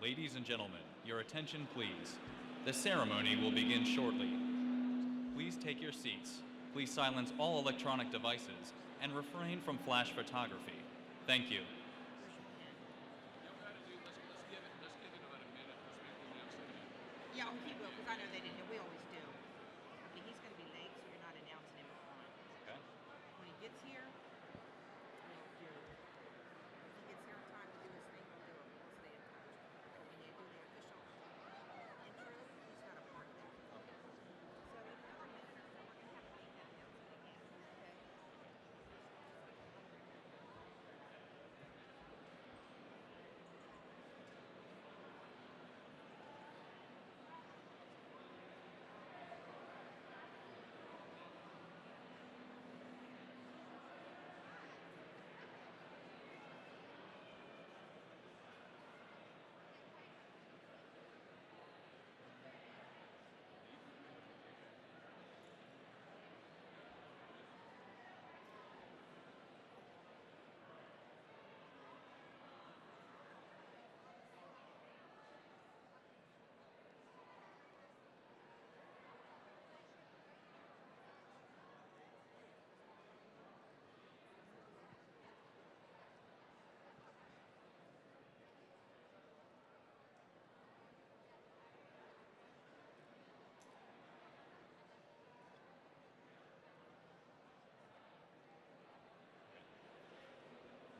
Ladies and gentlemen, your attention please. The ceremony will begin shortly. Please take your seats. Please silence all electronic devices and refrain from flash photography. Thank you. Yeah, oh, he will, because I know they didn't know. We always do. Okay, he's going to be late, so you're not announcing him up front. Okay. When he gets here, we'll do. If he gets here in time to do his thing, we'll do it. We'll stay in touch. But when you do the official intro, he's got a part there. Okay. So in another minute or so, we're going to have to make that announcement again. Okay?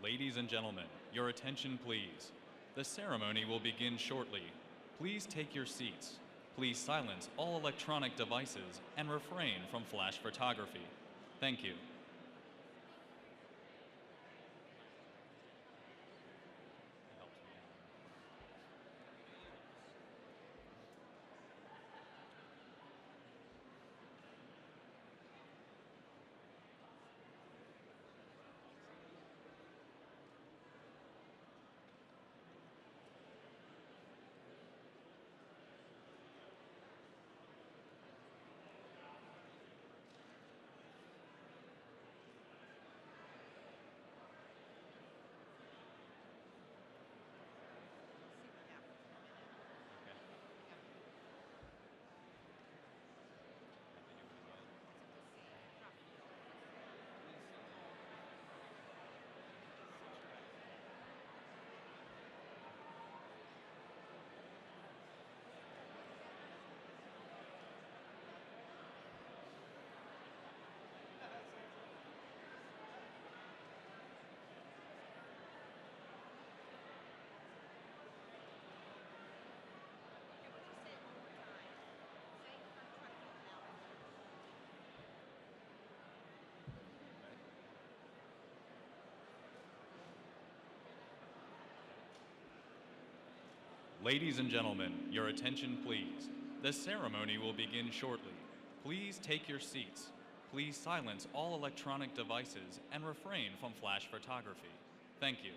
Ladies and gentlemen, your attention please. The ceremony will begin shortly. Please take your seats. Please silence all electronic devices and refrain from flash photography. Thank you. See what happens in a minute. Okay. Yeah. That's what we'll see. Probably. Okay, we'll just say it one more time. Say it, I'm trying to keep it out. Ladies and gentlemen, your attention please. The ceremony will begin shortly. Please take your seats. Please silence all electronic devices and refrain from flash photography. Thank you.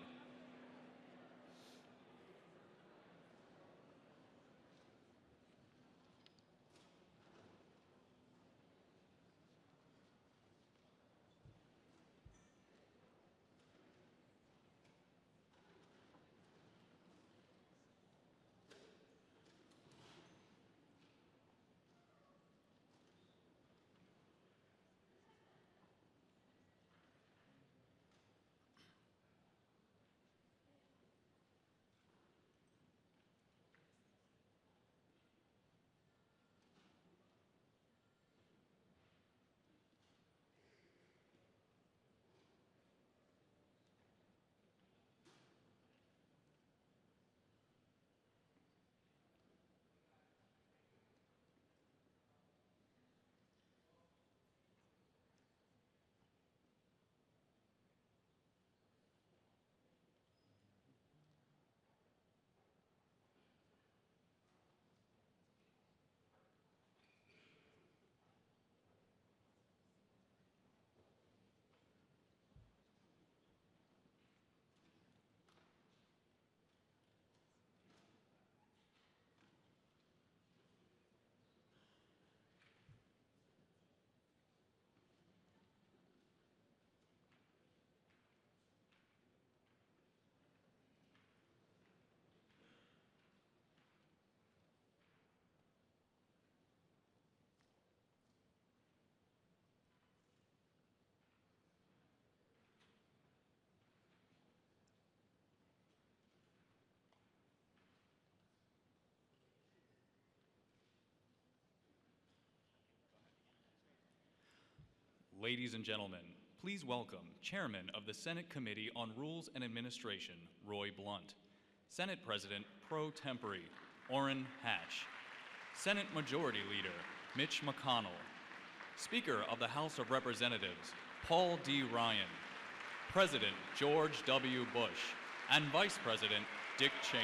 Ladies and gentlemen, please welcome Chairman of the Senate Committee on Rules and Administration, Roy Blunt, Senate President pro tempore, Orrin Hatch, Senate Majority Leader, Mitch McConnell, Speaker of the House of Representatives, Paul D. Ryan, President George W. Bush, and Vice President Dick Cheney.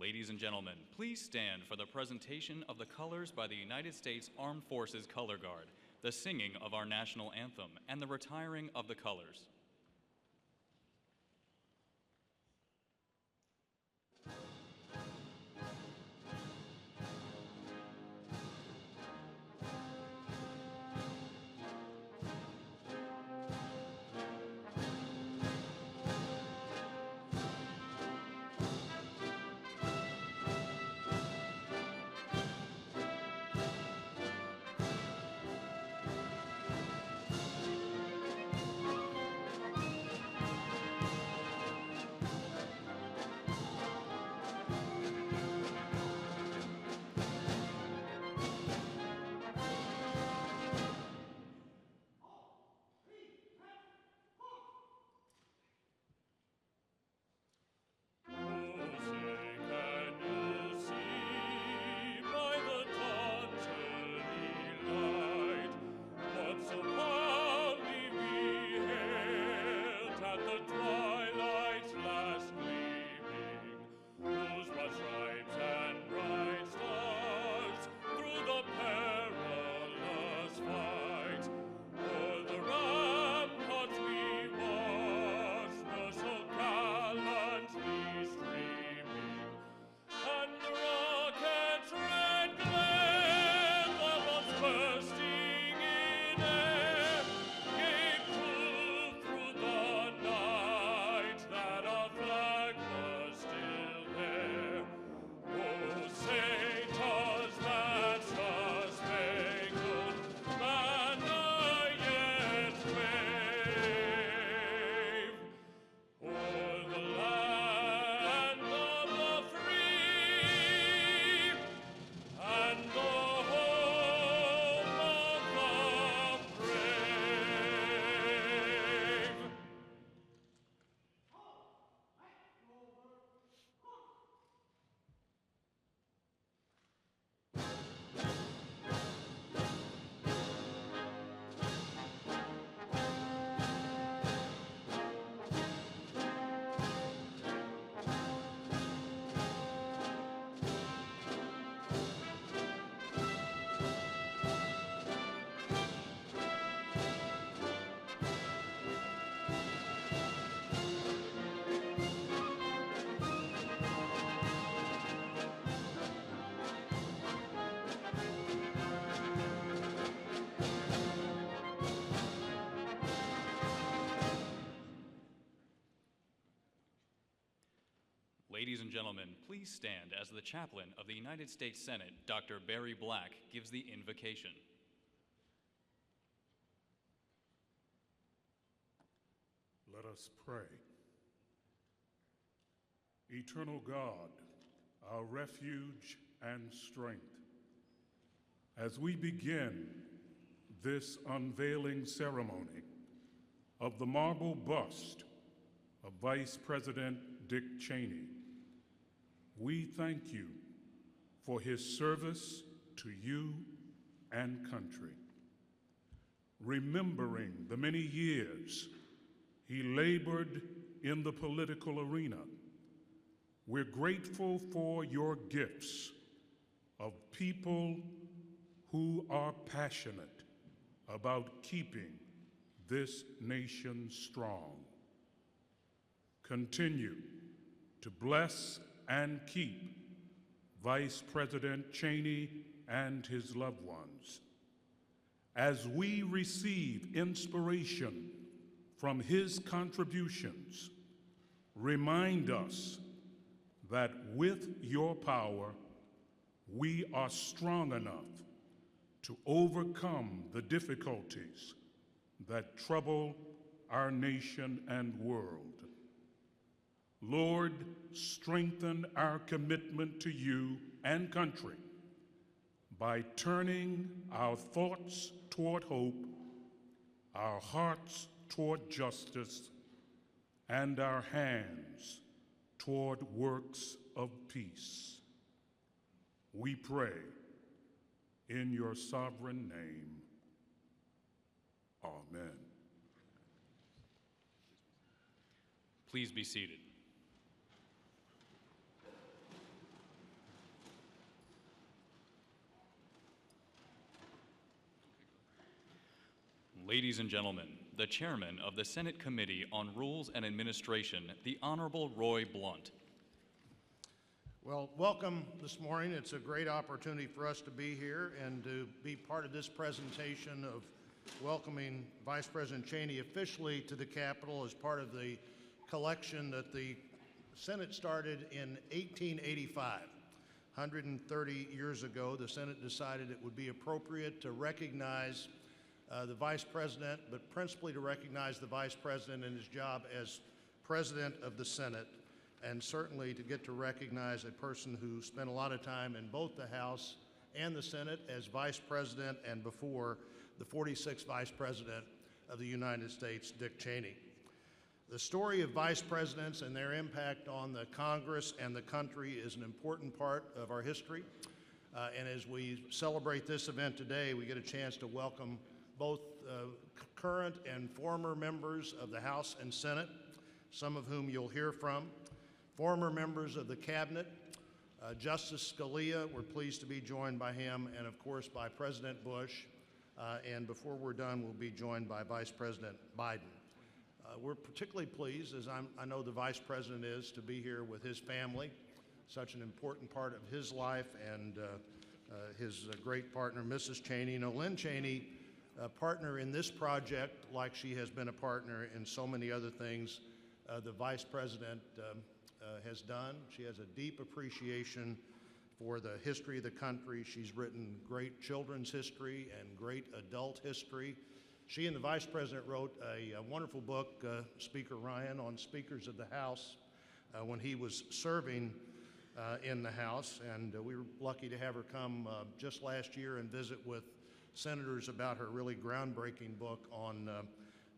Ladies and gentlemen, please stand for the presentation of the colors by the United States Armed Forces Color Guard, the singing of our national anthem, and the retiring of the colors. Ladies and gentlemen, please stand as the chaplain of the United States Senate, Dr. Barry Black, gives the invocation. Let us pray. Eternal God, our refuge and strength, as we begin this unveiling ceremony of the marble bust of Vice President Dick Cheney, we thank you for his service to you and country. Remembering the many years he labored in the political arena, we're grateful for your gifts of people who are passionate about keeping this nation strong. Continue to bless and keep Vice President Cheney and his loved ones. As we receive inspiration from his contributions, remind us that with your power, we are strong enough to overcome the difficulties that trouble our nation and world. Lord, strengthen our commitment to you and country by turning our thoughts toward hope, our hearts toward justice, and our hands toward works of peace. We pray in your sovereign name. Amen. Please be seated. Ladies and gentlemen, the chairman of the Senate Committee on Rules and Administration, the Honorable Roy Blunt. Well, welcome this morning. It's a great opportunity for us to be here and to be part of this presentation of welcoming Vice President Cheney officially to the Capitol as part of the collection that the Senate started in 1885. 130 years ago, the Senate decided it would be appropriate to recognize the Vice President, but principally to recognize the Vice President in his job as President of the Senate, and certainly to get to recognize a person who spent a lot of time in both the House and the Senate as Vice President and before the 46th Vice President of the United States, Dick Cheney. The story of Vice Presidents and their impact on the Congress and the country is an important part of our history. And as we celebrate this event today, we get a chance to welcome both current and former members of the House and Senate, some of whom you'll hear from, former members of the Cabinet, Justice Scalia, we're pleased to be joined by him, and of course by President Bush, and before we're done, we'll be joined by Vice President Biden. We're particularly pleased, as I know the Vice President is, to be here with his family, such an important part of his life, and his great partner, Mrs. Cheney. You know, Lynn Cheney, a partner in this project, like she has been a partner in so many other things the Vice President has done. She has a deep appreciation for the history of the country. She's written great children's history and great adult history. She and the Vice President wrote a wonderful book, Speaker Ryan, on Speakers of the House when he was serving in the House, and we were lucky to have her come just last year and visit with senators about her really groundbreaking book on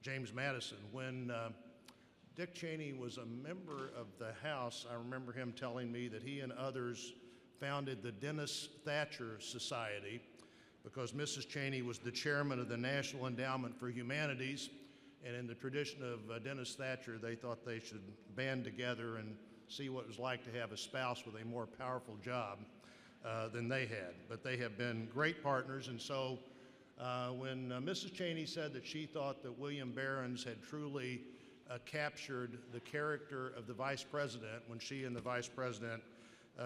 James Madison. When Dick Cheney was a member of the House, I remember him telling me that he and others founded the Dennis Thatcher Society because Mrs. Cheney was the chairman of the National Endowment for Humanities, and in the tradition of Dennis Thatcher, they thought they should band together and see what it was like to have a spouse with a more powerful job than they had. But they have been great partners, and so when Mrs. Cheney said that she thought that William Behrens had truly captured the character of the Vice President when she and the Vice President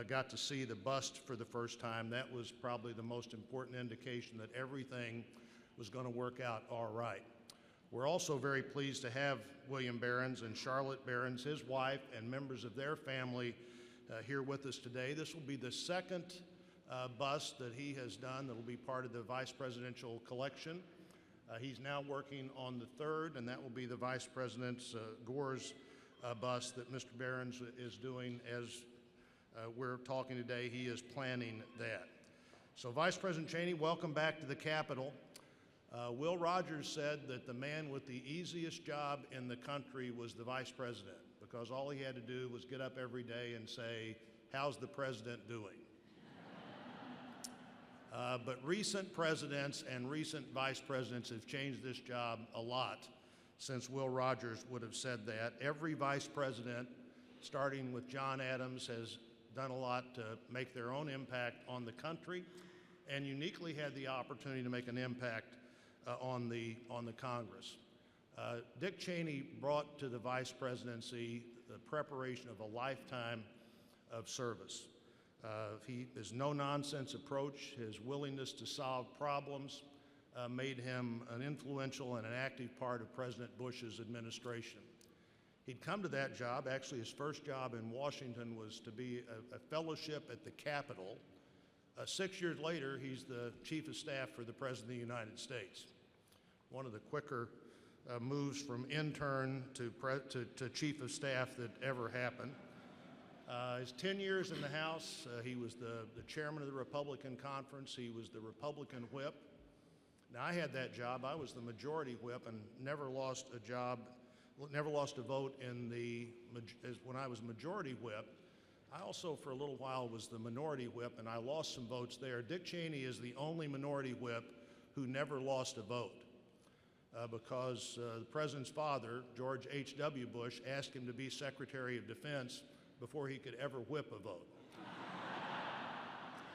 got to see the bust for the first time, that was probably the most important indication that everything was going to work out all right. We're also very pleased to have William Behrens and Charlotte Behrens, his wife, and members of their family here with us today. This will be the second bust that he has done that will be part of the Vice Presidential collection. He's now working on the third, and that will be the Vice President's Gore's bust that Mr. Behrens is doing as we're talking today. He is planning that. So Vice President Cheney, welcome back to the Capitol. Will Rogers said that the man with the easiest job in the country was the Vice President because all he had to do was get up every day and say, "How's the President doing?" But recent presidents and recent vice presidents have changed this job a lot since Will Rogers would have said that. Every vice president, starting with John Adams, has done a lot to make their own impact on the country, and uniquely had the opportunity to make an impact on the Congress. Dick Cheney brought to the vice presidency the preparation of a lifetime of service. His no-nonsense approach, his willingness to solve problems, made him an influential and an active part of President Bush's administration. He'd come to that job, actually his first job in Washington was to be a fellowship at the Capitol. 6 years later, he's the Chief of Staff for the President of the United States. One of the quicker moves from intern to Chief of Staff that ever happened. His 10 years in the House, he was the chairman of the Republican Conference. He was the Republican whip. Now, I had that job. I was the majority whip and never lost a vote when I was majority whip. I also, for a little while, was the minority whip, and I lost some votes there. Dick Cheney is the only minority whip who never lost a vote because the president's father, George H.W. Bush, asked him to be Secretary of Defense before he could ever whip a vote.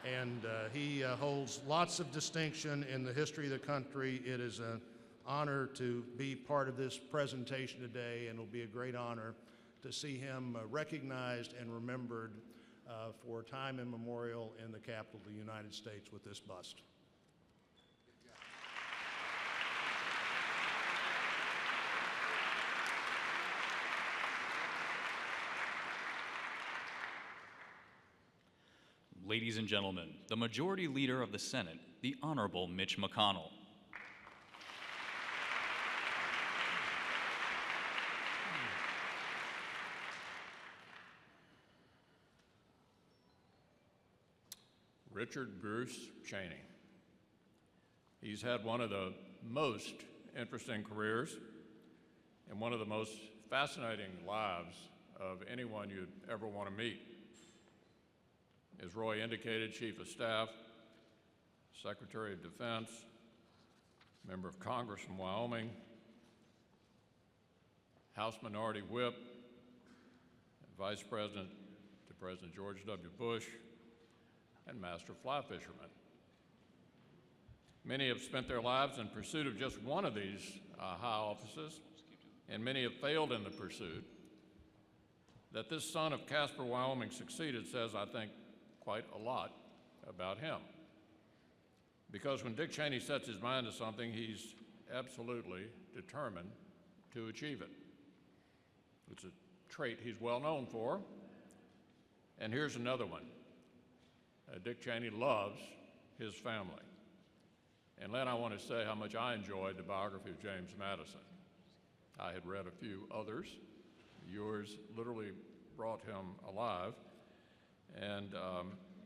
And he holds lots of distinction in the history of the country. It is an honor to be part of this presentation today, and it'll be a great honor to see him recognized and remembered for time immemorial in the Capitol of the United States with this bust. Ladies and gentlemen, the Majority Leader of the Senate, the Honorable Mitch McConnell. Richard Bruce Cheney. He's had one of the most interesting careers and one of the most fascinating lives of anyone you'd ever want to meet. As Roy indicated, Chief of Staff, Secretary of Defense, Member of Congress from Wyoming, House Minority Whip, Vice President to President George W. Bush, and Master Fly Fisherman. Many have spent their lives in pursuit of just one of these high offices, and many have failed in the pursuit. That this son of Casper, Wyoming succeeded says, I think, quite a lot about him. Because when Dick Cheney sets his mind to something, he's absolutely determined to achieve it. It's a trait he's well known for. And here's another one. Dick Cheney loves his family. And Len, I want to say how much I enjoyed the biography of James Madison. I had read a few others. Yours literally brought him alive. And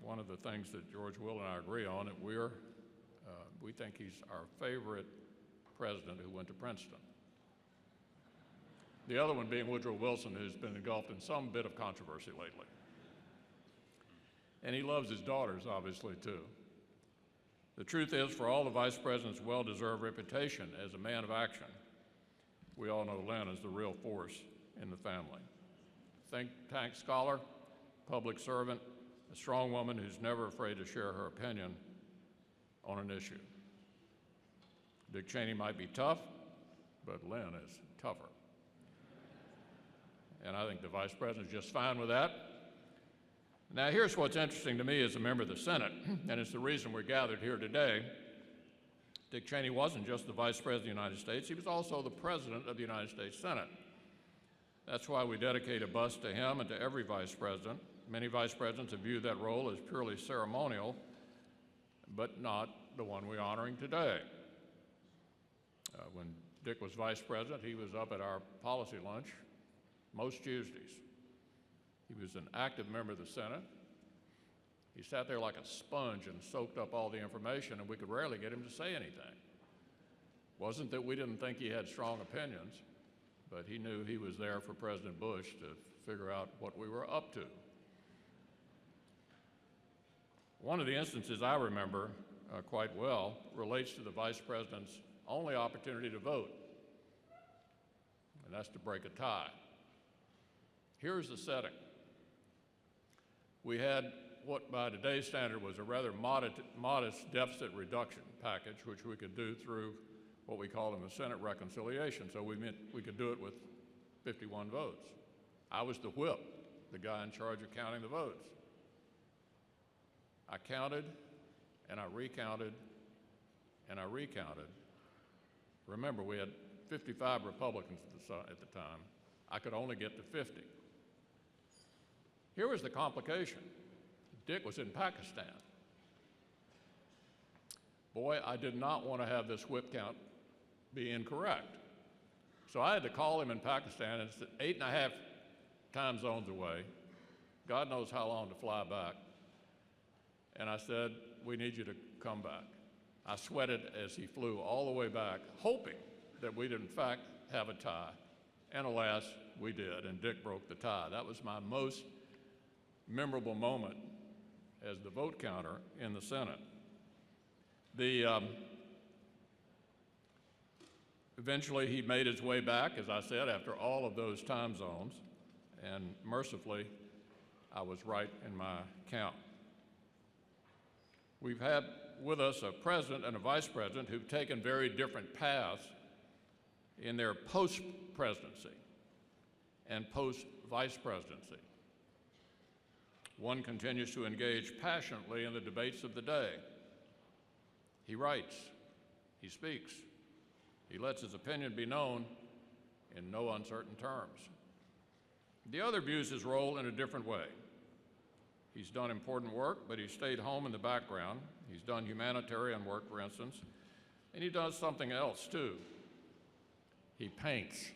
one of the things that George Will and I agree on, that we think he's our favorite president who went to Princeton. The other one being Woodrow Wilson, who's been engulfed in some bit of controversy lately. And he loves his daughters, obviously, too. The truth is, for all the vice president's well-deserved reputation as a man of action, we all know Len is the real force in the family. Think tank scholar, public servant, a strong woman who's never afraid to share her opinion on an issue. Dick Cheney might be tough, but Len is tougher. And I think the vice president's just fine with that. Now, here's what's interesting to me as a member of the Senate, and it's the reason we're gathered here today. Dick Cheney wasn't just the Vice President of the United States, he was also the President of the United States Senate. That's why we dedicate a bust to him and to every Vice President. Many Vice Presidents have viewed that role as purely ceremonial, but not the one we're honoring today. When Dick was Vice President, he was up at our policy lunch most Tuesdays. He was an active member of the Senate. He sat there like a sponge and soaked up all the information, and we could rarely get him to say anything. Wasn't that we didn't think he had strong opinions, but he knew he was there for President Bush to figure out what we were up to. One of the instances I remember quite well relates to the Vice President's only opportunity to vote, and that's to break a tie. Here's the setting. we had what by today's standard was a rather modest deficit reduction package, which we could do through what we call in the Senate reconciliation. So we could do it with 51 votes. I was the whip, the guy in charge of counting the votes. I counted, and I recounted, and I recounted. Remember, we had 55 Republicans at the time. I could only get to 50. Here was the complication. Dick was in Pakistan. Boy, I did not want to have this whip count be incorrect. So I had to call him in Pakistan, and it's 8.5 time zones away. God knows how long to fly back. And I said, we need you to come back. I sweated as he flew all the way back, hoping that we'd in fact have a tie. And alas, we did, and Dick broke the tie. That was my most memorable moment as the vote counter in the Senate. Eventually he made his way back, as I said, after all of those time zones, and mercifully, I was right in my count. We've had with us a president and a vice president who've taken very different paths in their post-presidency and post-vice presidency. One continues to engage passionately in the debates of the day. He writes, he speaks, he lets his opinion be known in no uncertain terms. The other views his role in a different way. He's done important work, but he stayed home in the background. He's done humanitarian work, for instance, and he does something else, too. He paints.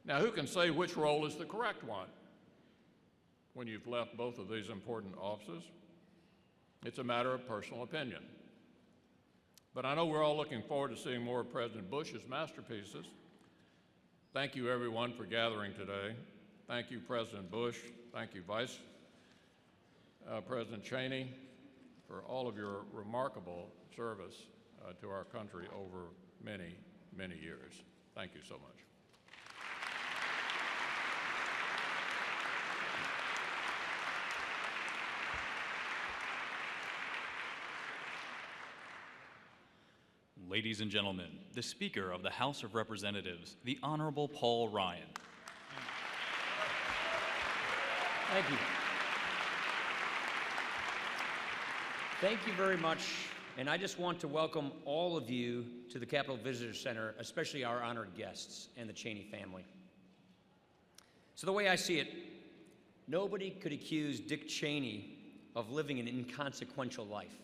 Now, who can say which role is the correct one when you've left both of these important offices? It's a matter of personal opinion. But I know we're all looking forward to seeing more of President Bush's masterpieces. Thank you, everyone, for gathering today. Thank you, President Bush. Thank you, Vice President Cheney, for all of your remarkable service to our country over many, many years. Thank you so much. Ladies and gentlemen, the Speaker of the House of Representatives, the Honorable Paul Ryan. Thank you. Thank you very much, and I just want to welcome all of you to the Capitol Visitor Center, especially our honored guests and the Cheney family. So the way I see it, nobody could accuse Dick Cheney of living an inconsequential life.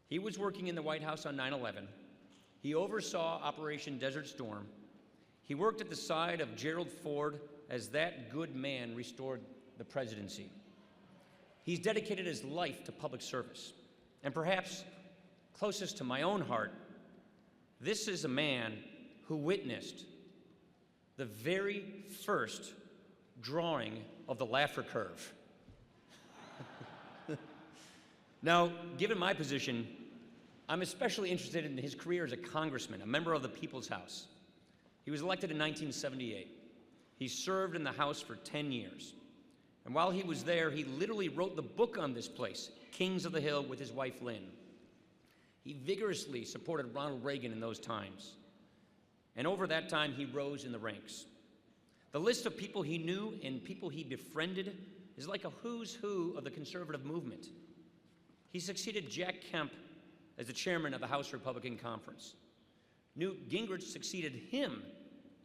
He was working in the White House on 9/11. He oversaw Operation Desert Storm. He worked at the side of Gerald Ford as that good man restored the presidency. He's dedicated his life to public service. And perhaps closest to my own heart, this is a man who witnessed the very first drawing of the Laffer curve. Now, given my position, I'm especially interested in his career as a congressman, a member of the People's House. He was elected in 1978. He served in the House for 10 years. And while he was there, he literally wrote the book on this place, Kings of the Hill, with his wife, Lynn. He vigorously supported Ronald Reagan in those times. And over that time, he rose in the ranks. The list of people he knew and people he befriended is like a who's who of the conservative movement. He succeeded Jack Kemp as the chairman of the House Republican Conference. Newt Gingrich succeeded him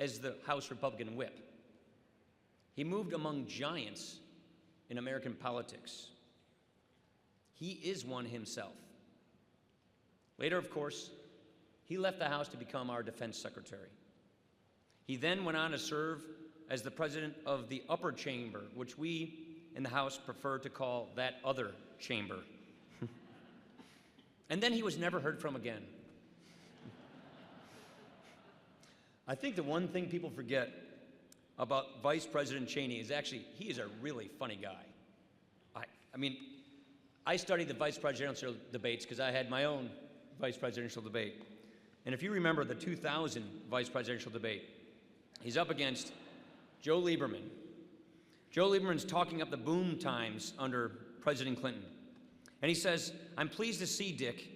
as the House Republican whip. He moved among giants in American politics. He is one himself. Later, of course, he left the House to become our defense secretary. He then went on to serve as the president of the upper chamber, which we in the House prefer to call that other chamber. And then he was never heard from again. I think the one thing people forget about Vice President Cheney is actually, he is a really funny guy. I mean, I studied the vice presidential debates because I had my own vice presidential debate. And if you remember the 2000 vice presidential debate, he's up against Joe Lieberman. Joe Lieberman's talking up the boom times under President Clinton. And he says, "I'm pleased to see, Dick,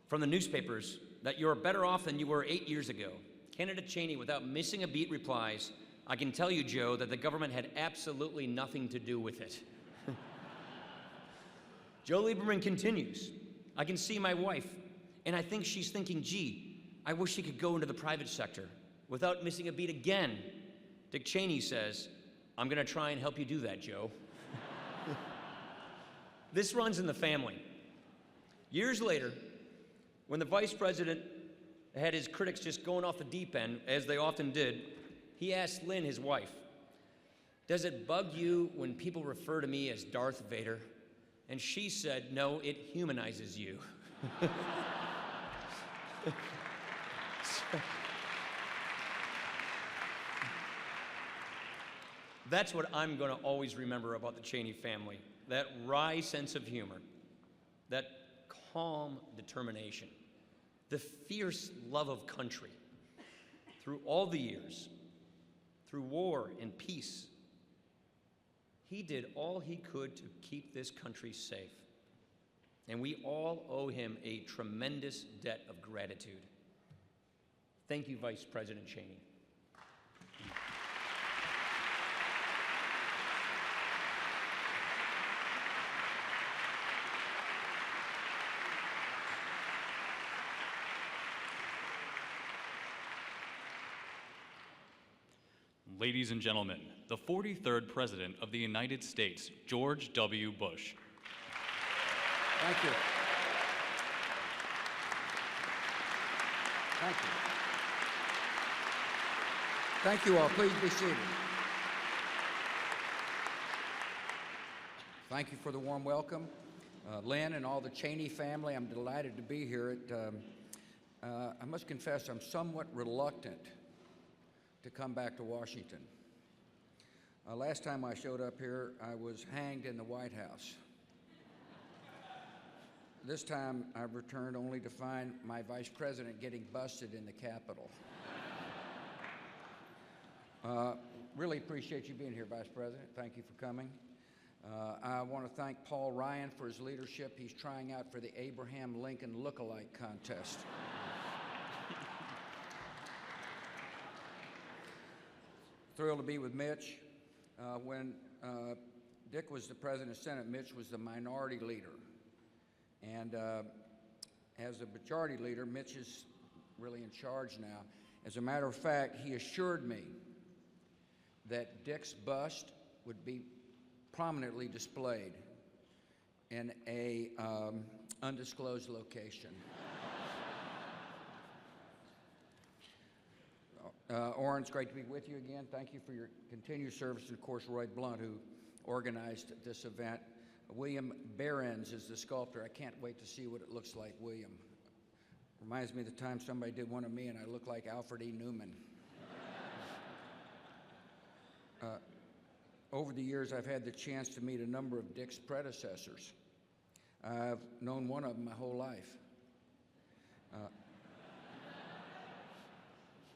from the newspapers, that you're better off than you were 8 years ago." Candidate Cheney, without missing a beat, replies, "I can tell you, Joe, that the government had absolutely nothing to do with it." Joe Lieberman continues, "I can see my wife, and I think she's thinking, gee, I wish she could go into the private sector." Without missing a beat again, Dick Cheney says, "I'm going to try and help you do that, Joe." This runs in the family. Years later, when the vice president had his critics just going off the deep end, as they often did, he asked Lynn, his wife, "Does it bug you when people refer to me as Darth Vader?" And she said, "No, it humanizes you." That's what I'm going to always remember about the Cheney family, that wry sense of humor, that calm determination, the fierce love of country through all the years, through war and peace. He did all he could to keep this country safe, and we all owe him a tremendous debt of gratitude. Thank you, Vice President Cheney. Ladies and gentlemen, the 43rd President of the United States, George W. Bush. Thank you. Thank you. Thank you all. Please be seated. Thank you for the warm welcome. Lynn and all the Cheney family, I'm delighted to be here. I must confess, I'm somewhat reluctant to come back to Washington. Last time I showed up here, I was hanged in the White House. This time, I've returned only to find my vice president getting busted in the Capitol. Really appreciate you being here, Vice President. Thank you for coming. I want to thank Paul Ryan for his leadership. He's trying out for the Abraham Lincoln Lookalike Contest. Thrilled to be with Mitch. When Dick was the president of the Senate, Mitch was the minority leader. And as the majority leader, Mitch is really in charge now. As a matter of fact, he assured me that Dick's bust would be prominently displayed in a undisclosed location. Orrin, it's great to be with you again. Thank you for your continued service, and of course, Roy Blunt, who organized this event. William Behrens is the sculptor. I can't wait to see what it looks like, William. Reminds me of the time somebody did one of me and I look like Alfred E. Newman. Over the years, I've had the chance to meet a number of Dick's predecessors. I've known one of them my whole life.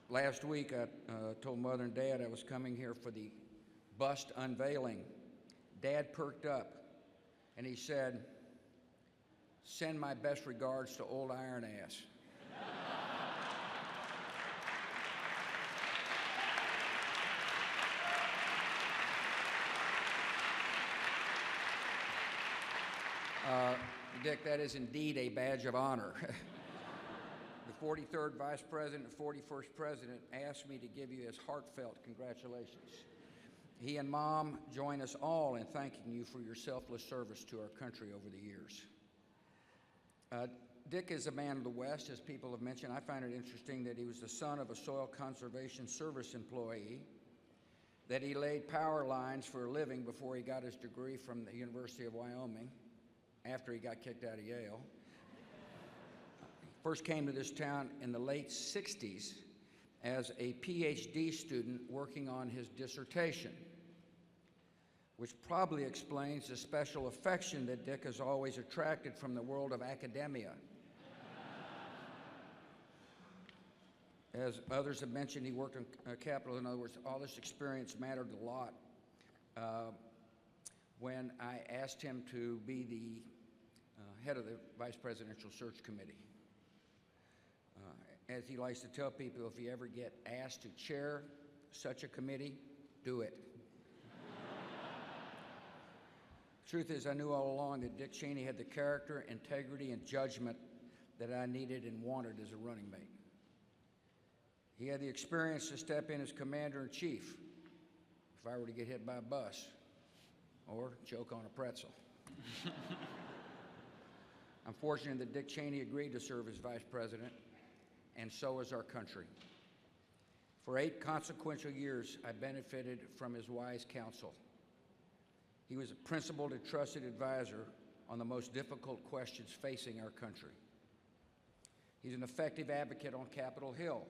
Last week, I told Mother and Dad I was coming here for the bust unveiling. Dad perked up, and he said, "Send my best regards to old Iron Ass." Dick, that is indeed a badge of honor. The 43rd Vice President and 41st President asked me to give you his heartfelt congratulations. He and Mom join us all in thanking you for your selfless service to our country over the years. Dick is a man of the West, as people have mentioned. I find it interesting that he was the son of a Soil Conservation Service employee, that he laid power lines for a living before he got his degree from the University of Wyoming, after he got kicked out of Yale. First came to this town in the late 60s as a PhD student working on his dissertation, which probably explains the special affection that Dick has always attracted from the world of academia. As others have mentioned, he worked on Capitol. In other words, all this experience mattered a lot. when I asked him to be the head of the Vice Presidential Search Committee. As he likes to tell people, if you ever get asked to chair such a committee, do it. Truth is, I knew all along that Dick Cheney had the character, integrity, and judgment that I needed and wanted as a running mate. He had the experience to step in as commander-in-chief if I were to get hit by a bus or choke on a pretzel. I'm fortunate that Dick Cheney agreed to serve as vice president, and so has our country. For 8 consequential years, I benefited from his wise counsel. He was a principled and trusted advisor on the most difficult questions facing our country. He's an effective advocate on Capitol Hill.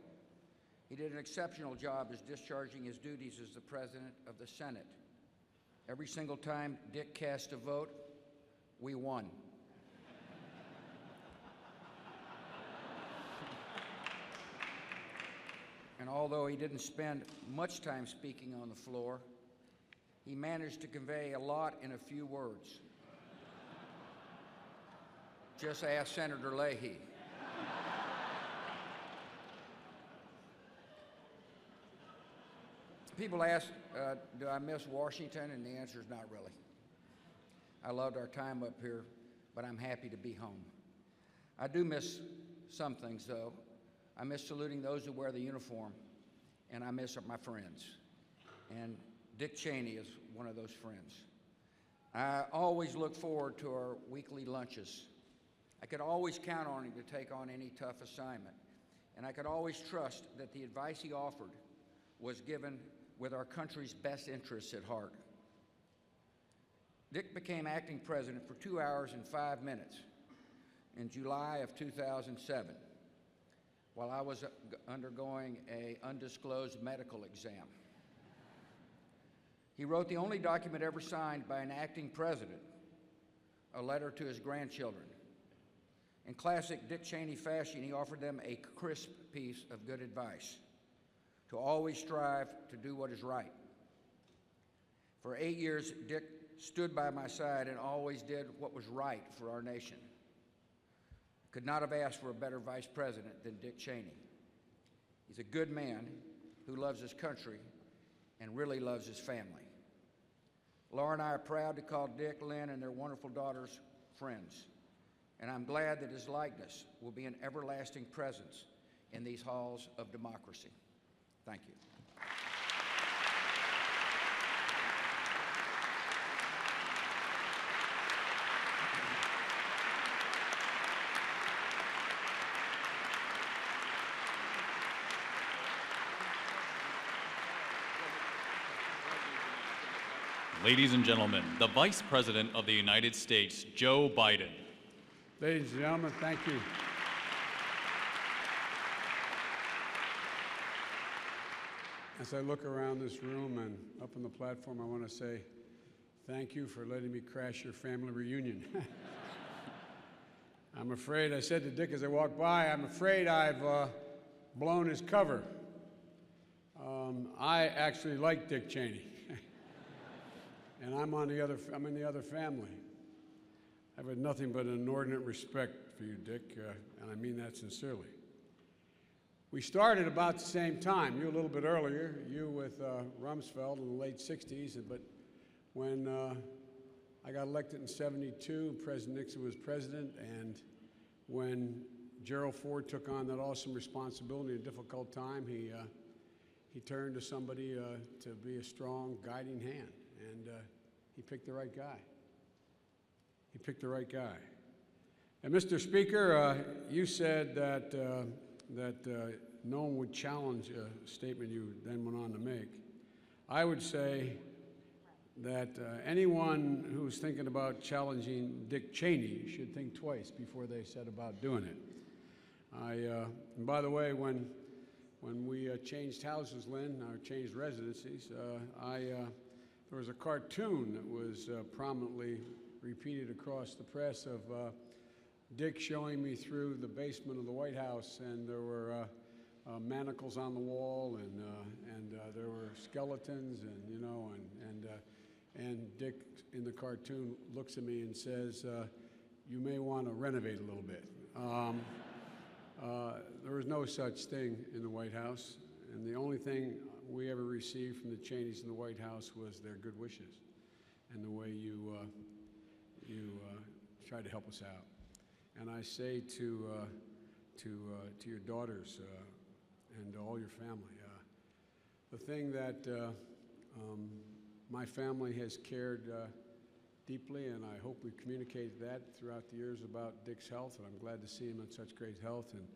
He did an exceptional job as discharging his duties as the President of the Senate. Every single time Dick cast a vote, we won. And although he didn't spend much time speaking on the floor, he managed to convey a lot in a few words. Just ask Senator Leahy. People ask, do I miss Washington? And the answer is not really. I loved our time up here, but I'm happy to be home. I do miss some things, though. I miss saluting those who wear the uniform, and I miss my friends. And Dick Cheney is one of those friends. I always look forward to our weekly lunches. I could always count on him to take on any tough assignment, and I could always trust that the advice he offered was given with our country's best interests at heart. Dick became acting president for 2 hours and 5 minutes in July of 2007 while I was undergoing an undisclosed medical exam. He wrote the only document ever signed by an acting president, a letter to his grandchildren. In classic Dick Cheney fashion, he offered them a crisp piece of good advice: to always strive to do what is right. For 8 years, Dick stood by my side and always did what was right for our nation. Could not have asked for a better vice president than Dick Cheney. He's a good man who loves his country and really loves his family. Laura and I are proud to call Dick, Lynn, and their wonderful daughters friends, and I'm glad that his likeness will be an everlasting presence in these halls of democracy. Thank you. Ladies and gentlemen, the Vice President of the United States, Joe Biden. Ladies and gentlemen, thank you. As I look around this room and up on the platform, I want to say thank you for letting me crash your family reunion. I'm afraid, I said to Dick as I walked by, I'm afraid I've blown his cover. I actually like Dick Cheney. And I'm in the other family. I've had nothing but an inordinate respect for you, Dick, and I mean that sincerely. We started about the same time, you a little bit earlier, you with Rumsfeld in the late 60s, but when I got elected in '72, President Nixon was president, and when Gerald Ford took on that awesome responsibility in a difficult time, he turned to somebody to be a strong guiding hand, and he picked the right guy. He picked the right guy. And Mr. Speaker, you said that no one would challenge a statement you then went on to make. I would say that anyone who's thinking about challenging Dick Cheney should think twice before they set about doing it. And by the way, when we changed houses, Lynn, or changed residencies, there was a cartoon that was prominently repeated across the press of Dick showing me through the basement of the White House, and there were manacles on the wall, and there were skeletons, and Dick in the cartoon looks at me and says, you may want to renovate a little bit. There was no such thing in the White House, and the only thing we ever received from the Cheneys in the White House was their good wishes and the way you tried to help us out. And I say to your daughters and all your family, the thing that my family has cared deeply, and I hope we communicated that throughout the years about Dick's health, and I'm glad to see him in such great health. And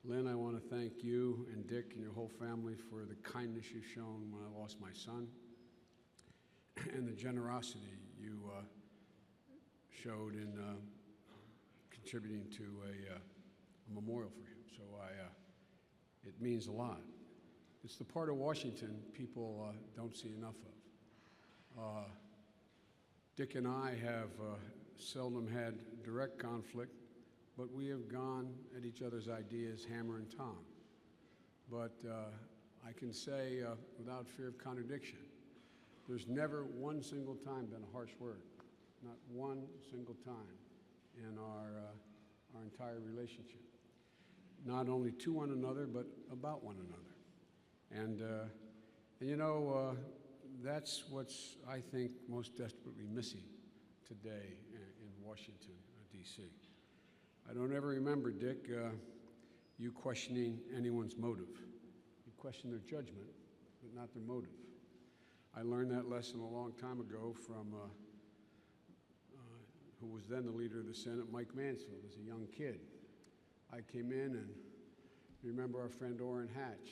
Lynn, I want to thank you and Dick and your whole family for the kindness you've shown when I lost my son, and the generosity you showed in contributing to a memorial for him. So it means a lot. It's the part of Washington people don't see enough of. Dick and I have seldom had direct conflict, but we have gone at each other's ideas hammer and tong. But I can say without fear of contradiction, there's never one single time been a harsh word, not one single time in our entire relationship. Not only to one another, but about one another. And you know, that's what's, I think, most desperately missing today in Washington, D.C. I don't ever remember, Dick, you questioning anyone's motive. You question their judgment, but not their motive. I learned that lesson a long time ago from who was then the leader of the Senate, Mike Mansfield, as a young kid. I came in, and remember our friend Orrin Hatch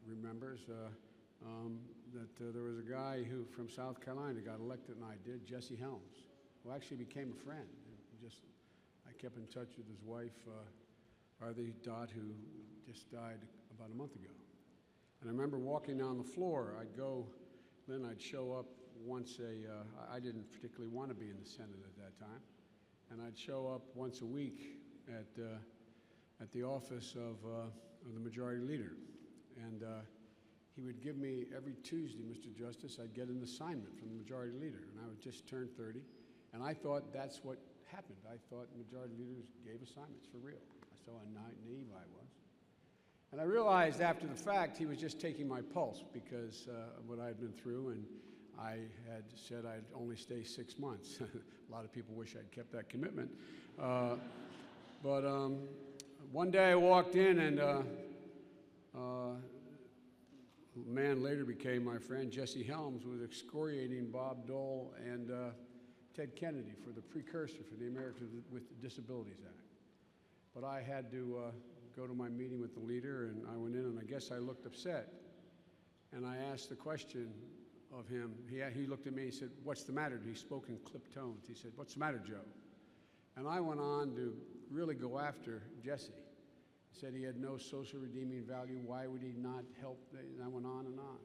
remembers that there was a guy who from South Carolina got elected, and I did, Jesse Helms, who actually became a friend. I kept in touch with his wife, Arthie Dott, who just died about a month ago. And I remember walking down the floor. I'd go, then I'd show up once I didn't particularly want to be in the Senate at that time, and I'd show up once a week at the office of the Majority Leader. And he would give me, every Tuesday, Mr. Justice, I'd get an assignment from the Majority Leader, and I would just turn 30, and I thought that's what happened. I thought Majority Leaders gave assignments for real. I saw how naive I was. And I realized after the fact he was just taking my pulse because of what I had been through, and I had said I'd only stay 6 months. A lot of people wish I'd kept that commitment. But one day I walked in, and a man later became my friend, Jesse Helms, was excoriating Bob Dole and Ted Kennedy for the precursor for the Americans with Disabilities Act. But I had to go to my meeting with the leader, and I went in, and I guess I looked upset. And I asked the question of him. He looked at me and said, "What's the matter?" He spoke in clipped tones. He said, "What's the matter, Joe?" And I went on to really go after Jesse. He said he had no social redeeming value. Why would he not help? And I went on and on.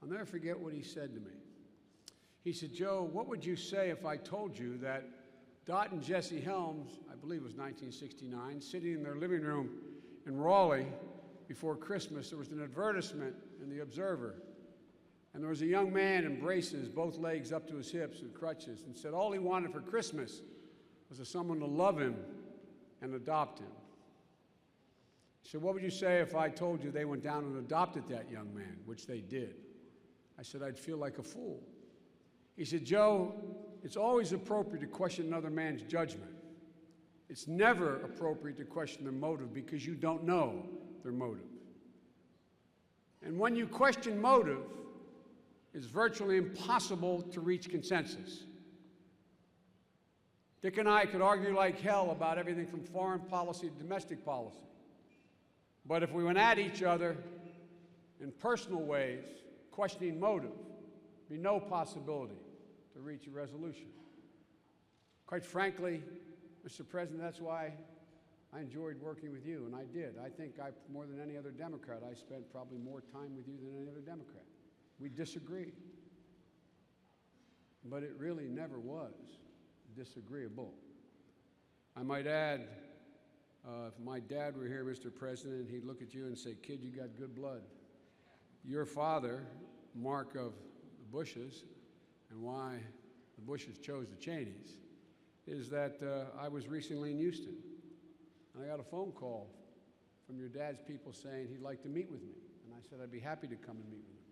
I'll never forget what he said to me. He said, "Joe, what would you say if I told you that Dot and Jesse Helms, I believe it was 1969, sitting in their living room in Raleigh before Christmas, there was an advertisement in the Observer, and there was a young man in braces, both legs up to his hips and crutches, and said all he wanted for Christmas was for someone to love him and adopt him." He said, "What would you say if I told you they went down and adopted that young man," which they did? I said, "I'd feel like a fool." He said, "Joe, it's always appropriate to question another man's judgment. It's never appropriate to question their motive because you don't know their motive. And when you question motive, it's virtually impossible to reach consensus." Dick and I could argue like hell about everything from foreign policy to domestic policy. But if we went at each other in personal ways, questioning motive, there'd be no possibility to reach a resolution. Quite frankly, Mr. President, that's why I enjoyed working with you, and I did. I think more than any other Democrat, I spent probably more time with you than any other Democrat. We disagreed, but it really never was disagreeable. I might add, if my dad were here, Mr. President, he'd look at you and say, "Kid, you got good blood." Your father, Mark of the Bushes, and why the Bushes chose the Cheneys is that I was recently in Houston, and I got a phone call from your dad's people saying he'd like to meet with me. And I said I'd be happy to come and meet with him.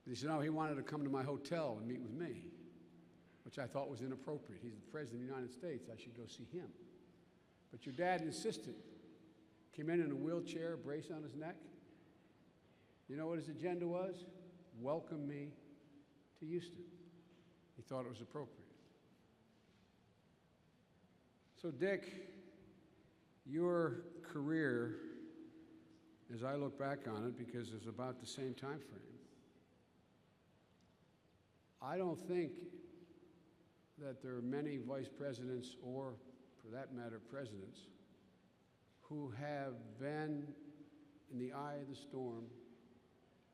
But he said, no, he wanted to come to my hotel and meet with me, which I thought was inappropriate. He's the President of the United States. I should go see him. But your dad insisted. Came in a wheelchair, a brace on his neck. You know what his agenda was? Welcome me to Houston. He thought it was appropriate. So, Dick, your career, as I look back on it, because it's about the same time frame, I don't think that there are many vice presidents, or for that matter, presidents, who have been in the eye of the storm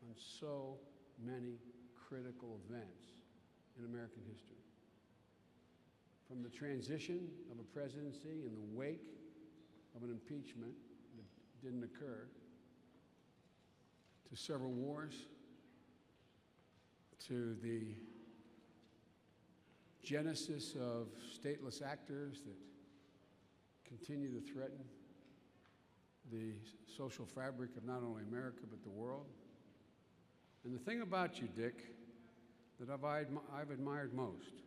on so many critical events in American history. From the transition of a presidency in the wake of an impeachment that didn't occur, to several wars, to the genesis of stateless actors that continue to threaten the social fabric of not only America but the world. And the thing about you, Dick, that I've admired most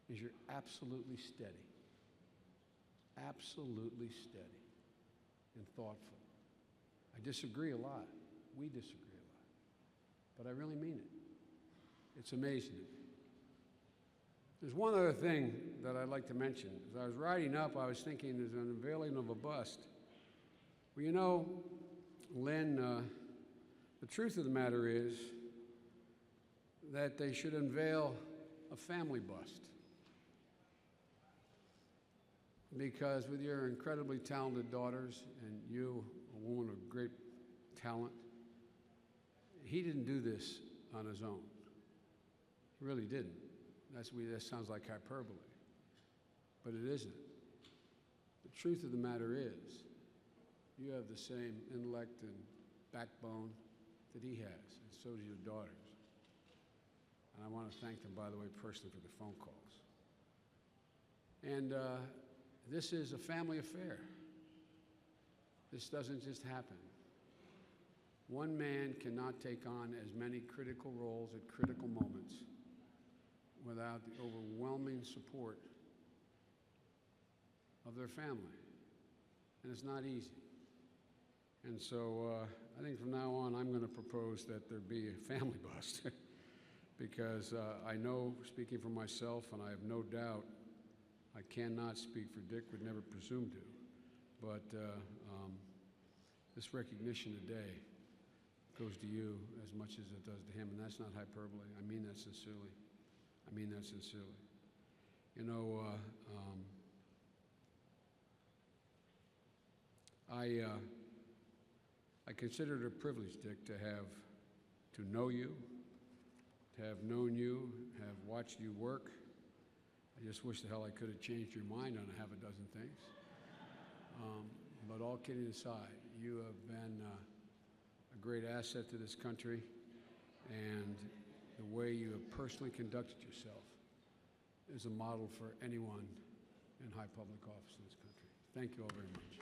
is you're absolutely steady. Absolutely steady and thoughtful. I disagree a lot. We disagree a lot. But I really mean it. It's amazing to me. There's one other thing that I'd like to mention. As I was riding up, I was thinking there's an unveiling of a bust. Well, you know, Lynn, the truth of the matter is that they should unveil a family bust. Because with your incredibly talented daughters and you, a woman of great talent, he didn't do this on his own. He really didn't. That sounds like hyperbole, but it isn't. The truth of the matter is, you have the same intellect and backbone that he has, and so do your daughters. And I want to thank them, by the way, personally for the phone calls. And this is a family affair. This doesn't just happen. One man cannot take on as many critical roles at critical moments without the overwhelming support of their family. And it's not easy. And so I think from now on, I'm going to propose that there be a family bust. Because I know, speaking for myself, and I have no doubt, I cannot speak for Dick, would never presume to, but this recognition today goes to you as much as it does to him, and that's not hyperbole. I mean that sincerely. I mean that sincerely. You know, I consider it a privilege, Dick, to know you, to have known you, have watched you work. I just wish the hell I could have changed your mind on a half a dozen things. But all kidding aside, you have been a great asset to this country, and the way you have personally conducted yourself is a model for anyone in high public office in this country. Thank you all very much.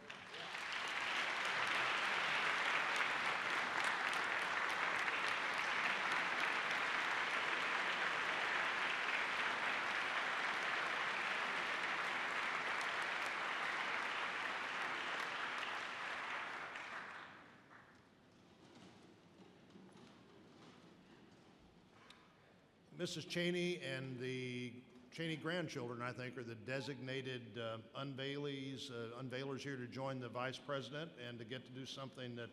Mrs. Cheney and the Cheney grandchildren, I think, are the designated unveilers here to join the Vice President and to get to do something that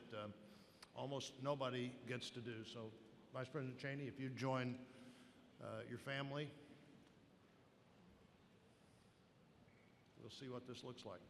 almost nobody gets to do. So, Vice President Cheney, if you join your family, we'll see what this looks like.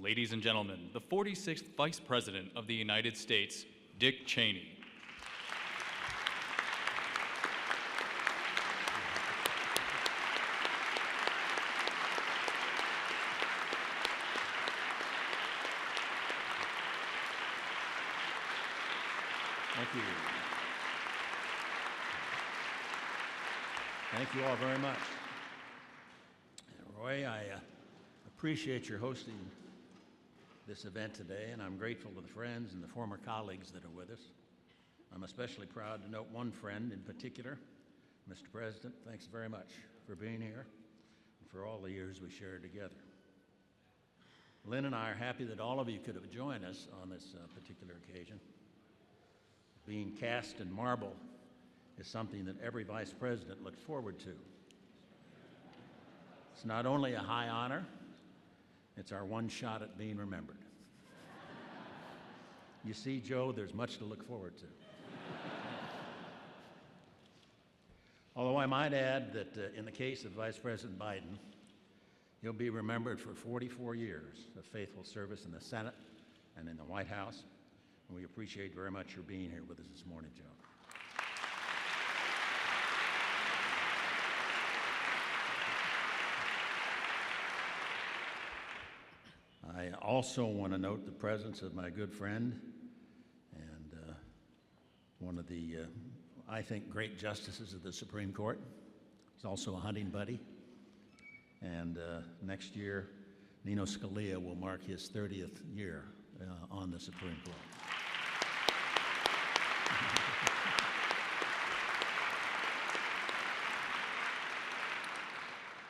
Ladies and gentlemen, the 46th Vice President of the United States, Dick Cheney. Thank you. Thank you all very much. Roy, I appreciate your hosting this event today, and I'm grateful to the friends and the former colleagues that are with us. I'm especially proud to note one friend in particular. Mr. President, thanks very much for being here and for all the years we shared together. Lynn and I are happy that all of you could have joined us on this particular occasion. Being cast in marble is something that every vice president looks forward to. It's not only a high honor, it's our one shot at being remembered. You see, Joe, there's much to look forward to. Although I might add that in the case of Vice President Biden, he'll be remembered for 44 years of faithful service in the Senate and in the White House. And we appreciate very much your being here with us this morning, Joe. I also want to note the presence of my good friend and one of the, I think, great justices of the Supreme Court. He's also a hunting buddy. And next year, Nino Scalia will mark his 30th year on the Supreme Court.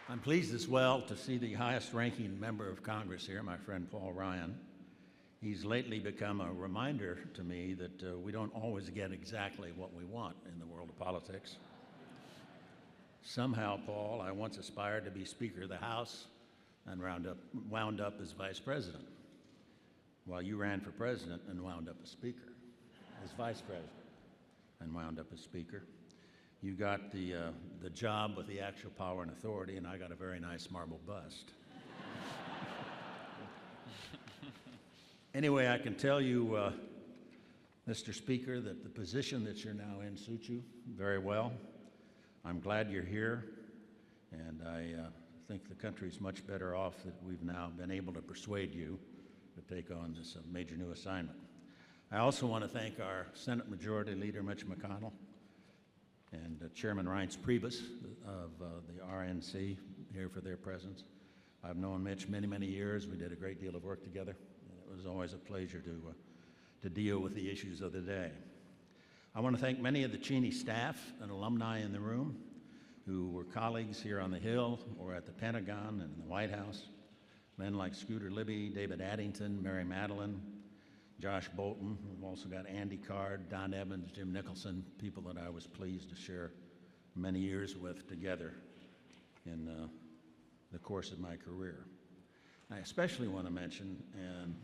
I'm pleased as well to see the highest-ranking member of Congress here, my friend Paul Ryan. He's lately become a reminder to me that we don't always get exactly what we want in the world of politics. Somehow, Paul, I once aspired to be Speaker of the House and wound up as Vice President, while you ran for President and wound up as Speaker, as Vice President and wound up as Speaker. You got the job with the actual power and authority, and I got a very nice marble bust. Anyway, I can tell you, Mr. Speaker, that the position that you're now in suits you very well. I'm glad you're here, and I think the country's much better off that we've now been able to persuade you to take on this major new assignment. I also want to thank our Senate Majority Leader, Mitch McConnell, and Chairman Reince Priebus of the RNC here for their presence. I've known Mitch many, many years. We did a great deal of work together, and it was always a pleasure to deal with the issues of the day. I want to thank many of the Cheney staff and alumni in the room who were colleagues here on the Hill or at the Pentagon and in the White House. Men like Scooter Libby, David Addington, Mary Madeline, Josh Bolton. We've also got Andy Card, Don Evans, Jim Nicholson, people that I was pleased to share many years with together in the course of my career. I especially want to mention and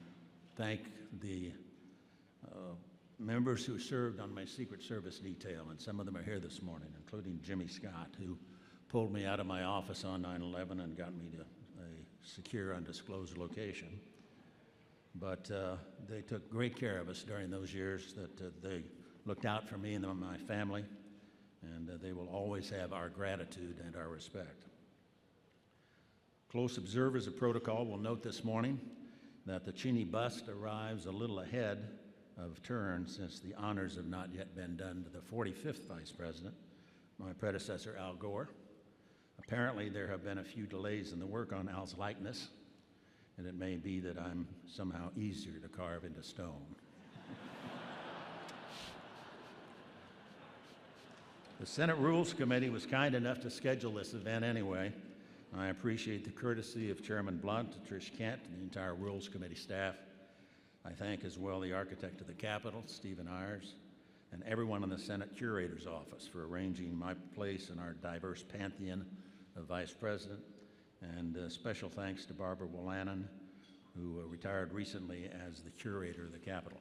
thank the members who served on my Secret Service detail, and some of them are here this morning, including Jimmy Scott, who pulled me out of my office on 9/11 and got me to a secure, undisclosed location. But they took great care of us during those years, that they looked out for me and my family, and they will always have our gratitude and our respect. Close observers of protocol will note this morning that the Cheney bust arrives a little ahead of turn, since the honors have not yet been done to the 45th Vice President, my predecessor Al Gore. Apparently there have been a few delays in the work on Al's likeness, and it may be that I'm somehow easier to carve into stone. The Senate Rules Committee was kind enough to schedule this event anyway. I appreciate the courtesy of Chairman Blunt, Trish Kent, and the entire Rules Committee staff. I thank as well the architect of the Capitol, Stephen Ayers, and everyone in the Senate Curator's Office for arranging my place in our diverse pantheon of Vice President. And special thanks to Barbara Willannon, who retired recently as the Curator of the Capitol.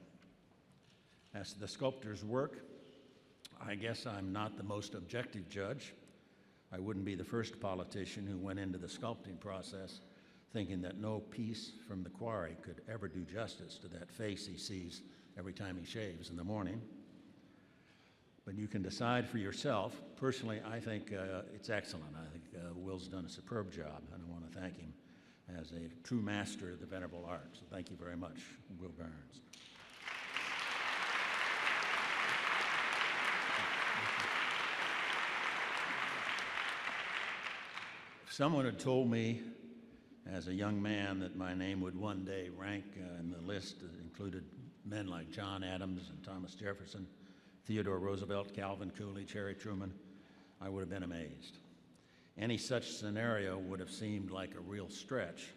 As to the sculptor's work, I guess I'm not the most objective judge. I wouldn't be the first politician who went into the sculpting process thinking that no piece from the quarry could ever do justice to that face he sees every time he shaves in the morning. But you can decide for yourself. Personally, I think it's excellent. I think Will's done a superb job, and I want to thank him as a true master of the venerable art. So thank you very much, Will Burns. If someone had told me as a young man that my name would one day rank in the list that included men like John Adams and Thomas Jefferson, Theodore Roosevelt, Calvin Coolidge, Harry Truman, I would have been amazed. Any such scenario would have seemed like a real stretch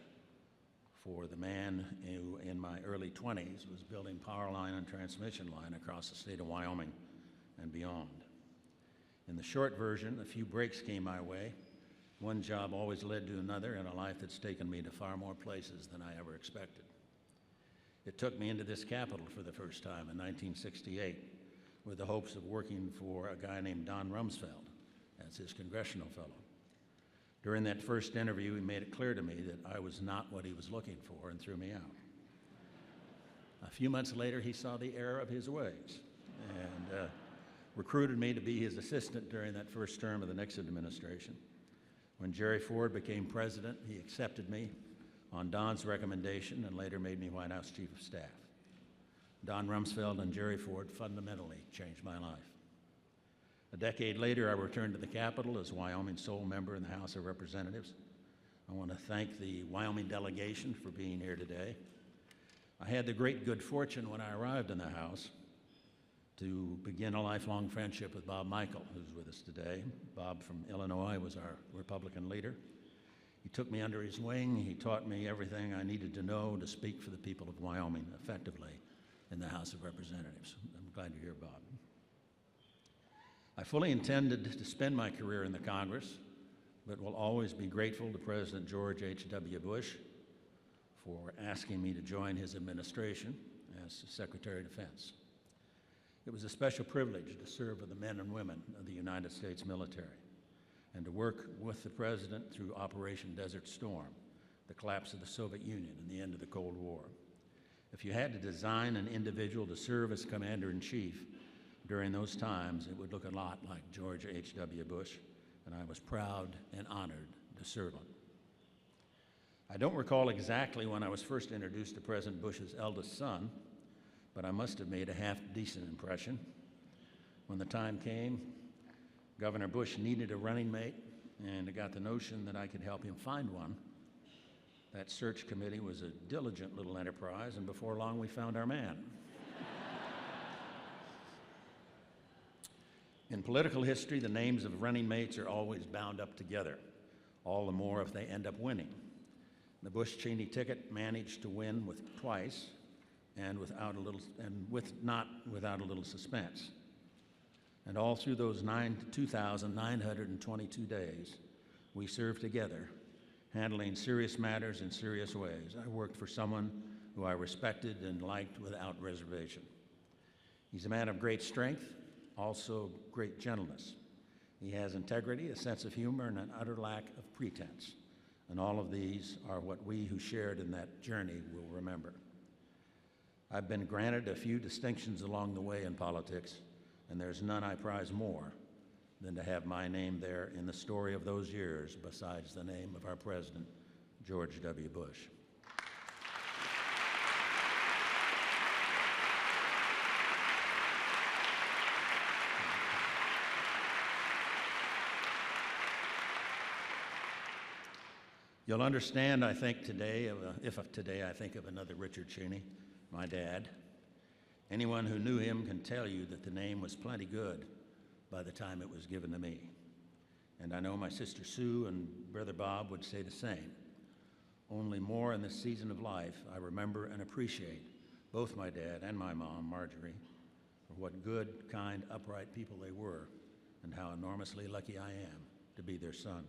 for the man who, in my early 20s, was building power line and transmission line across the state of Wyoming and beyond. In the short version, a few breaks came my way. One job always led to another in a life that's taken me to far more places than I ever expected. It took me into this Capitol for the first time in 1968 with the hopes of working for a guy named Don Rumsfeld as his congressional fellow. During that first interview, he made it clear to me that I was not what he was looking for and threw me out. A few months later, he saw the error of his ways and recruited me to be his assistant during that first term of the Nixon administration. When Jerry Ford became president, he accepted me on Don's recommendation and later made me White House Chief of Staff. Don Rumsfeld and Jerry Ford fundamentally changed my life. A decade later, I returned to the Capitol as Wyoming's sole member in the House of Representatives. I want to thank the Wyoming delegation for being here today. I had the great good fortune when I arrived in the House to begin a lifelong friendship with Bob Michael, who's with us today. Bob from Illinois was our Republican leader. He took me under his wing. He taught me everything I needed to know to speak for the people of Wyoming effectively in the House of Representatives. I'm glad you're here, Bob. I fully intended to spend my career in the Congress, but will always be grateful to President George H.W. Bush for asking me to join his administration as Secretary of Defense. It was a special privilege to serve with the men and women of the United States military and to work with the President through Operation Desert Storm, the collapse of the Soviet Union and the end of the Cold War. If you had to design an individual to serve as Commander-in-Chief during those times, it would look a lot like George H.W. Bush, and I was proud and honored to serve him. I don't recall exactly when I was first introduced to President Bush's eldest son, but I must have made a half-decent impression. When the time came, Governor Bush needed a running mate, and I got the notion that I could help him find one. That search committee was a diligent little enterprise, and before long we found our man. In political history, the names of running mates are always bound up together, all the more if they end up winning. The Bush-Cheney ticket managed to win twice, and not without a little suspense. And all through those 2,922 days, we served together, handling serious matters in serious ways. I worked for someone who I respected and liked without reservation. He's a man of great strength, also great gentleness. He has integrity, a sense of humor, and an utter lack of pretense. And all of these are what we who shared in that journey will remember. I've been granted a few distinctions along the way in politics, and there's none I prize more than to have my name there in the story of those years besides the name of our president, George W. Bush. You'll understand, I think, today, if today I think of another Richard Cheney, my dad. Anyone who knew him can tell you that the name was plenty good by the time it was given to me. And I know my sister Sue and brother Bob would say the same. Only more in this season of life, I remember and appreciate both my dad and my mom, Marjorie, for what good, kind, upright people they were, and how enormously lucky I am to be their son.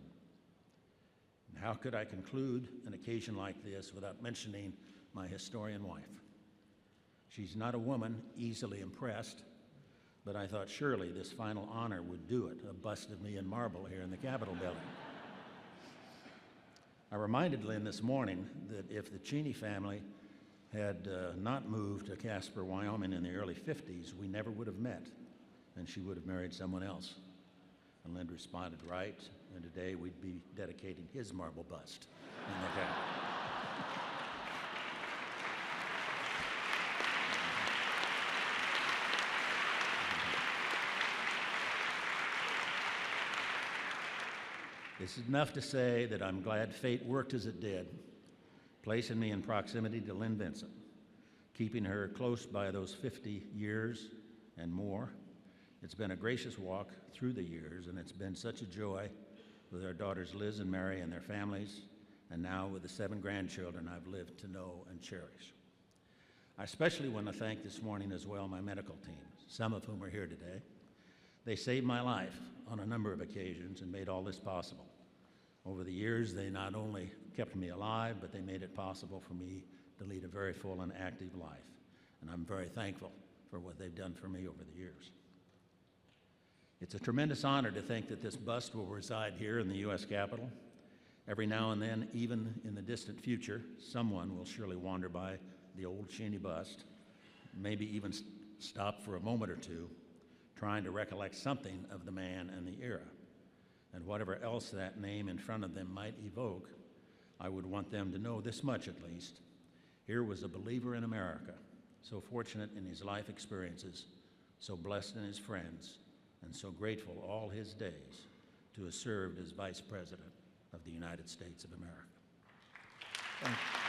And how could I conclude an occasion like this without mentioning my historian wife? She's not a woman easily impressed, but I thought surely this final honor would do it, a bust of me in marble here in the Capitol building. I reminded Lynn this morning that if the Cheney family had not moved to Casper, Wyoming in the early 50s, we never would have met, and she would have married someone else. And Lynn responded, right, and today we'd be dedicating his marble bust in the cabin. This is enough to say that I'm glad fate worked as it did, placing me in proximity to Lynn Vincent, keeping her close by those 50 years and more. It's been a gracious walk through the years, and it's been such a joy with our daughters Liz and Mary and their families, and now with the 7 grandchildren I've lived to know and cherish. I especially want to thank this morning as well my medical team, some of whom are here today. They saved my life on a number of occasions and made all this possible. Over the years, they not only kept me alive, but they made it possible for me to lead a very full and active life. And I'm very thankful for what they've done for me over the years. It's a tremendous honor to think that this bust will reside here in the U.S. Capitol. Every now and then, even in the distant future, someone will surely wander by the old Cheney bust, maybe even stop for a moment or two, trying to recollect something of the man and the era. And whatever else that name in front of them might evoke, I would want them to know this much at least. Here was a believer in America, so fortunate in his life experiences, so blessed in his friends, and so grateful all his days to have served as Vice President of the United States of America. Thank you.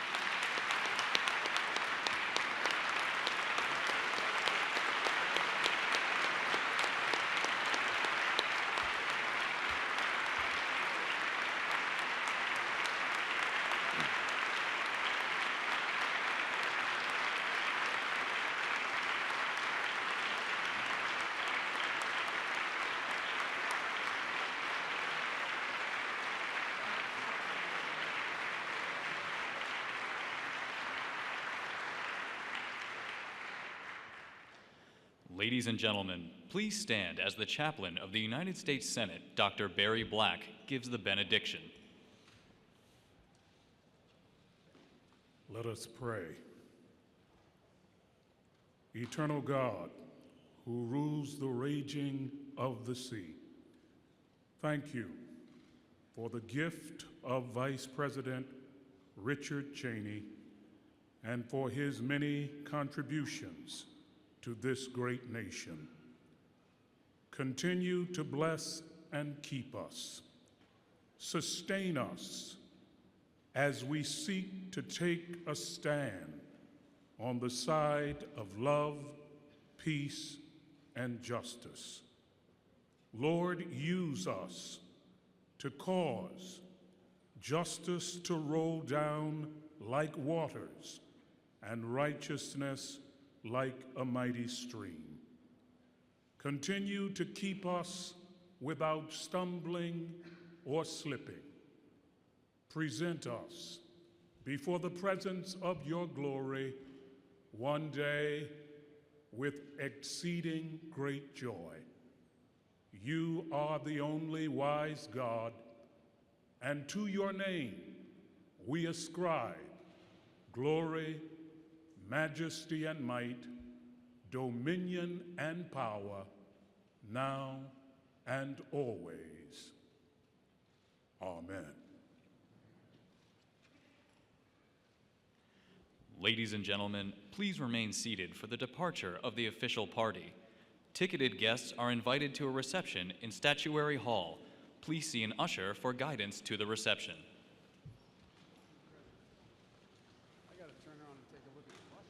Ladies and gentlemen, please stand as the chaplain of the United States Senate, Dr. Barry Black, gives the benediction. Let us pray. Eternal God, who rules the raging of the sea, thank you for the gift of Vice President Richard Cheney and for his many contributions to this great nation. Continue to bless and keep us. Sustain us as we seek to take a stand on the side of love, peace, and justice. Lord, use us to cause justice to roll down like waters and righteousness like a mighty stream. Continue to keep us without stumbling or slipping. Present us before the presence of your glory one day with exceeding great joy. You are the only wise God, and to your name we ascribe glory, majesty and might, dominion and power, now and always. Amen. Ladies and gentlemen, please remain seated for the departure of the official party. Ticketed guests are invited to a reception in Statuary Hall. Please see an usher for guidance to the reception. I got to turn around and take a look at the bus.